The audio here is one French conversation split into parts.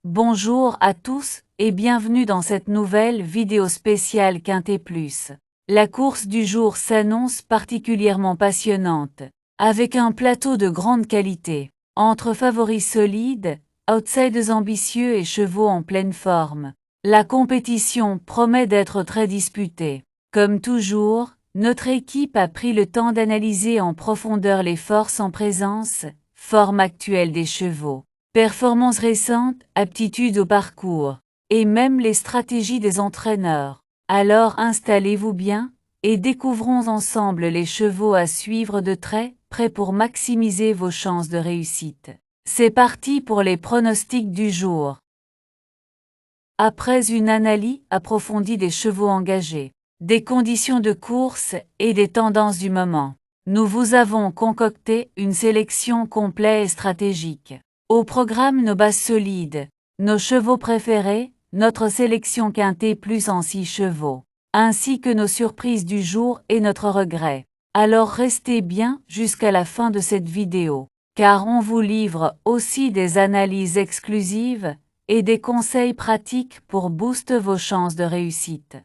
Bonjour à tous et bienvenue dans cette nouvelle vidéo spéciale Quintet Plus. La course du jour s'annonce particulièrement passionnante, avec un plateau de grande qualité, entre favoris solides, outsiders ambitieux et chevaux en pleine forme. La compétition promet d'être très disputée. Comme toujours, notre équipe a pris le temps d'analyser en profondeur les forces en présence, forme actuelle des chevaux, performances récentes, aptitudes au parcours, et même les stratégies des entraîneurs. Alors installez-vous bien, et découvrons ensemble les chevaux à suivre de très près pour maximiser vos chances de réussite. C'est parti pour les pronostics du jour. Après une analyse approfondie des chevaux engagés, des conditions de course et des tendances du moment, nous vous avons concocté une sélection complète et stratégique. Au programme nos bases solides, nos chevaux préférés, notre sélection Quintet Plus en 6 chevaux, ainsi que nos surprises du jour et notre regret. Alors restez bien jusqu'à la fin de cette vidéo, car on vous livre aussi des analyses exclusives et des conseils pratiques pour booster vos chances de réussite.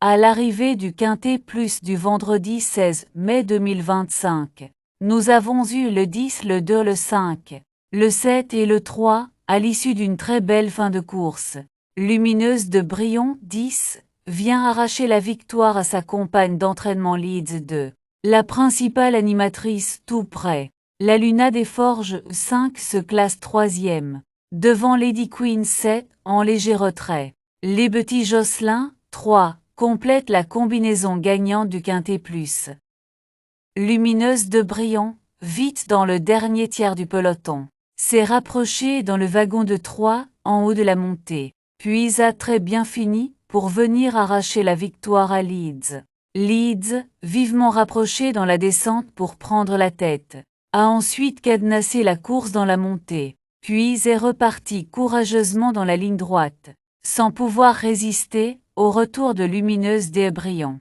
À l'arrivée du Quintet Plus du vendredi 16 mai 2025, nous avons eu le 10, le 2, le 5, le 7 et le 3, à l'issue d'une très belle fin de course. Lumineuse de Brion 10 vient arracher la victoire à sa compagne d'entraînement Leeds 2, la principale animatrice tout près. La Luna des Forges 5 se classe 3e, devant Lady Queen 7 en léger retrait. Les Petits Jocelyn 3 complètent la combinaison gagnante du Quintet Plus. Lumineuse de Brion, vite dans le dernier tiers du peloton, s'est rapprochée dans le wagon de 3 en haut de la montée, puis a très bien fini pour venir arracher la victoire à Leeds. Leeds, vivement rapproché dans la descente pour prendre la tête, a ensuite cadenassé la course dans la montée, puis est reparti courageusement dans la ligne droite, sans pouvoir résister au retour de Lumineuse des Brion.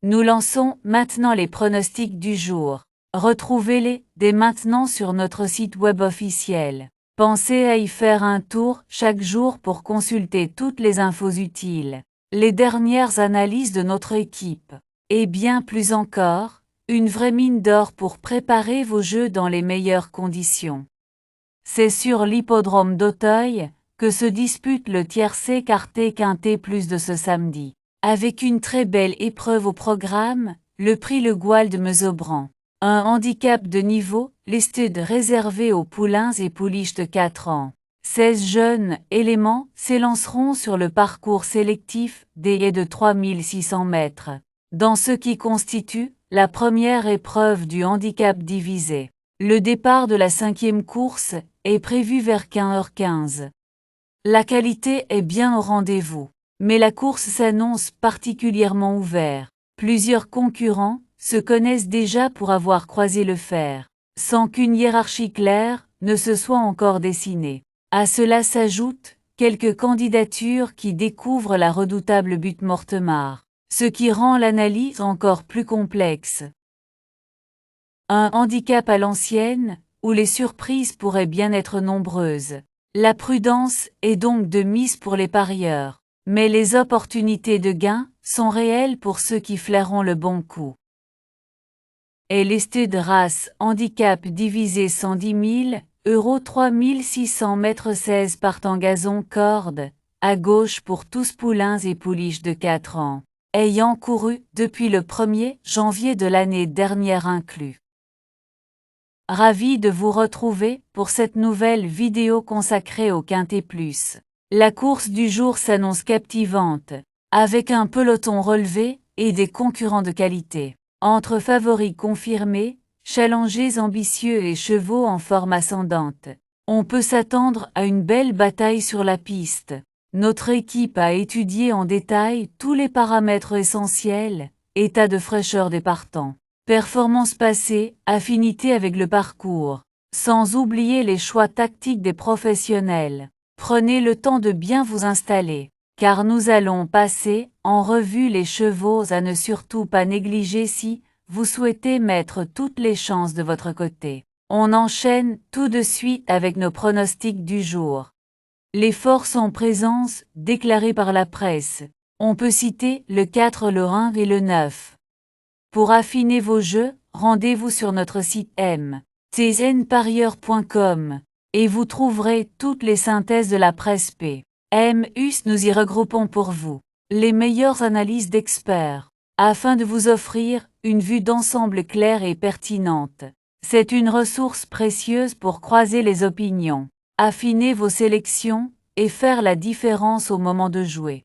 Nous lançons maintenant les pronostics du jour. Retrouvez-les dès maintenant sur notre site web officiel. Pensez à y faire un tour chaque jour pour consulter toutes les infos utiles, les dernières analyses de notre équipe, et bien plus encore, une vraie mine d'or pour préparer vos jeux dans les meilleures conditions. C'est sur l'hippodrome d'Auteuil que se dispute le tiercé Quintet Quintet Plus de ce samedi, avec une très belle épreuve au programme, le prix Le Goual de Meuzobran. Un handicap de niveau, listed réservé aux poulains et pouliches de 4 ans. 16 jeunes éléments s'élanceront sur le parcours sélectif des haies de 3600 mètres, dans ce qui constitue la première épreuve du handicap divisé. Le départ de la 5e course est prévu vers 15h15. La qualité est bien au rendez-vous, mais la course s'annonce particulièrement ouverte. Plusieurs concurrents se connaissent déjà pour avoir croisé le fer, sans qu'une hiérarchie claire ne se soit encore dessinée. À cela s'ajoutent quelques candidatures qui découvrent la redoutable Butte Mortemart, ce qui rend l'analyse encore plus complexe. Un handicap à l'ancienne, où les surprises pourraient bien être nombreuses. La prudence est donc de mise pour les parieurs, mais les opportunités de gain sont réelles pour ceux qui flairont le bon coup. Et listé de race handicap divisé 110 000 € 3600 mètres 16 partent en gazon corde, à gauche pour tous poulains et pouliches de 4 ans, ayant couru depuis le 1er janvier de l'année dernière inclus. Ravi de vous retrouver pour cette nouvelle vidéo consacrée au Quintet Plus. La course du jour s'annonce captivante, avec un peloton relevé et des concurrents de qualité. Entre favoris confirmés, challengers ambitieux et chevaux en forme ascendante, on peut s'attendre à une belle bataille sur la piste. Notre équipe a étudié en détail tous les paramètres essentiels, état de fraîcheur des partants, performance passée, affinité avec le parcours, sans oublier les choix tactiques des professionnels. Prenez le temps de bien vous installer, car nous allons passer en revue les chevaux à ne surtout pas négliger si vous souhaitez mettre toutes les chances de votre côté. On enchaîne tout de suite avec nos pronostics du jour. Les forces en présence, déclarées par la presse. On peut citer le 4, le 1 et le 9. Pour affiner vos jeux, rendez-vous sur notre site mtznparieur.com et vous trouverez toutes les synthèses de la presse P. Us, nous y regroupons pour vous les meilleures analyses d'experts, afin de vous offrir une vue d'ensemble claire et pertinente. C'est une ressource précieuse pour croiser les opinions, affiner vos sélections et faire la différence au moment de jouer.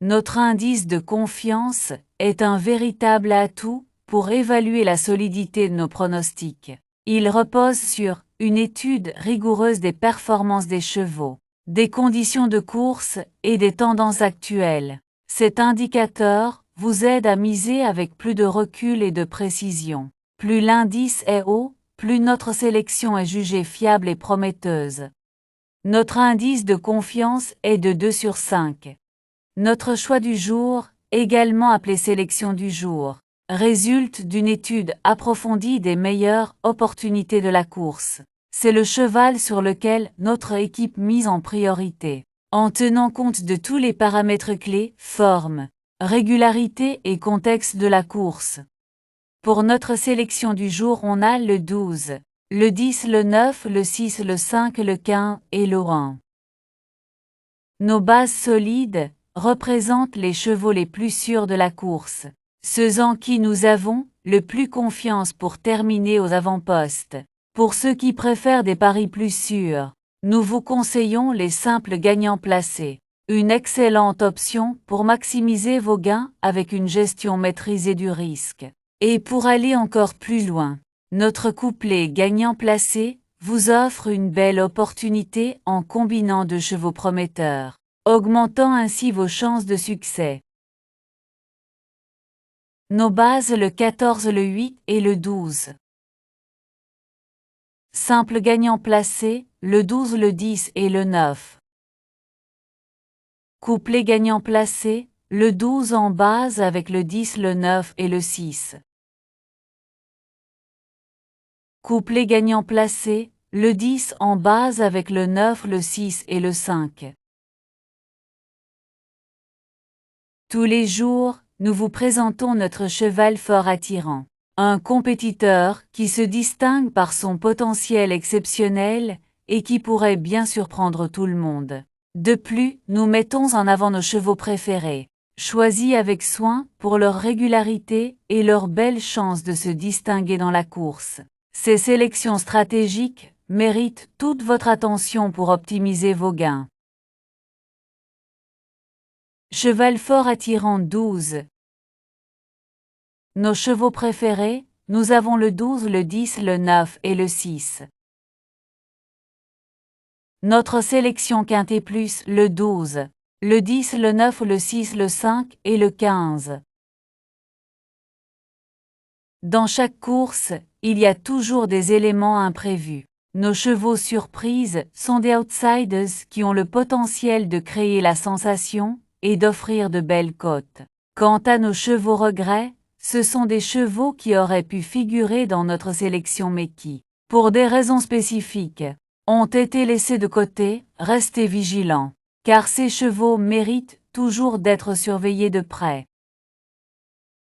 Notre indice de confiance est un véritable atout pour évaluer la solidité de nos pronostics. Il repose sur une étude rigoureuse des performances des chevaux, des conditions de course et des tendances actuelles. Cet indicateur vous aide à miser avec plus de recul et de précision. Plus l'indice est haut, plus notre sélection est jugée fiable et prometteuse. Notre indice de confiance est de 2 sur 5. Notre choix du jour, également appelé sélection du jour, résulte d'une étude approfondie des meilleures opportunités de la course. C'est le cheval sur lequel notre équipe mise en priorité, en tenant compte de tous les paramètres clés, forme, régularité et contexte de la course. Pour notre sélection du jour, on a le 12, le 10, le 9, le 6, le 5, le 15 et le 1. Nos bases solides représentent les chevaux les plus sûrs de la course, ceux en qui nous avons le plus confiance pour terminer aux avant-postes. Pour ceux qui préfèrent des paris plus sûrs, nous vous conseillons les simples gagnants placés, une excellente option pour maximiser vos gains avec une gestion maîtrisée du risque. Et pour aller encore plus loin, notre couplet gagnant placé vous offre une belle opportunité en combinant deux chevaux prometteurs, augmentant ainsi vos chances de succès. Nos bases le 14, le 8 et le 12. Simple gagnant placé, le 12, le 10 et le 9. Couplet gagnant placé, le 12 en base avec le 10, le 9 et le 6. Couplet gagnant placé, le 10 en base avec le 9, le 6 et le 5. Tous les jours, nous vous présentons notre cheval fort attirant. Un compétiteur qui se distingue par son potentiel exceptionnel et qui pourrait bien surprendre tout le monde. De plus, nous mettons en avant nos chevaux préférés, choisis avec soin pour leur régularité et leur belle chance de se distinguer dans la course. Ces sélections stratégiques méritent toute votre attention pour optimiser vos gains. Cheval fort attirant 12. Nos chevaux préférés, nous avons le 12, le 10, le 9 et le 6. Notre sélection quintet plus, le 12, le 10, le 9, le 6, le 5 et le 15. Dans chaque course, il y a toujours des éléments imprévus. Nos chevaux surprises sont des outsiders qui ont le potentiel de créer la sensation et d'offrir de belles cotes. Quant à nos chevaux regrets, ce sont des chevaux qui auraient pu figurer dans notre sélection mais qui, pour des raisons spécifiques, ont été laissés de côté. Restez vigilants, car ces chevaux méritent toujours d'être surveillés de près.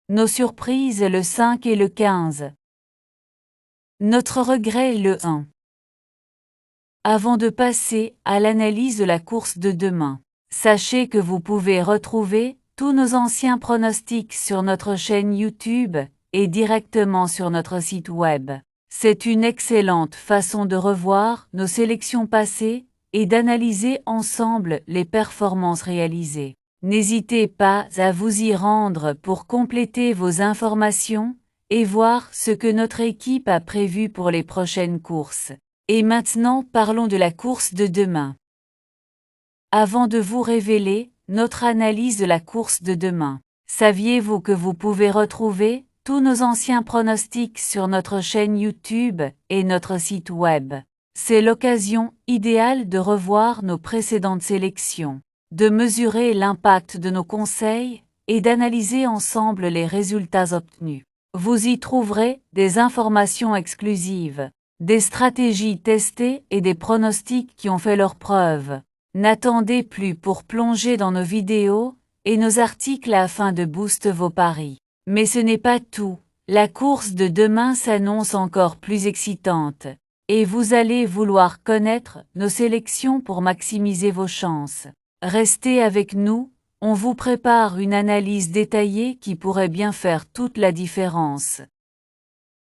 Nos surprises le 5 et le 15. Notre regret le 1. Avant de passer à l'analyse de la course de demain, sachez que vous pouvez retrouver tous nos anciens pronostics sur notre chaîne YouTube et directement sur notre site web. C'est une excellente façon de revoir nos sélections passées et d'analyser ensemble les performances réalisées. N'hésitez pas à vous y rendre pour compléter vos informations et voir ce que notre équipe a prévu pour les prochaines courses. Et maintenant, parlons de la course de demain. Avant de vous révéler notre analyse de la course de demain, saviez-vous que vous pouvez retrouver tous nos anciens pronostics sur notre chaîne YouTube et notre site web? C'est l'occasion idéale de revoir nos précédentes sélections, de mesurer l'impact de nos conseils et d'analyser ensemble les résultats obtenus. Vous y trouverez des informations exclusives, Des stratégies testées et des pronostics qui ont fait leurs preuves. N'attendez plus pour plonger dans nos vidéos et nos articles afin de booster vos paris. Mais ce n'est pas tout. La course de demain s'annonce encore plus excitante. Et vous allez vouloir connaître nos sélections pour maximiser vos chances. Restez avec nous, on vous prépare une analyse détaillée qui pourrait bien faire toute la différence.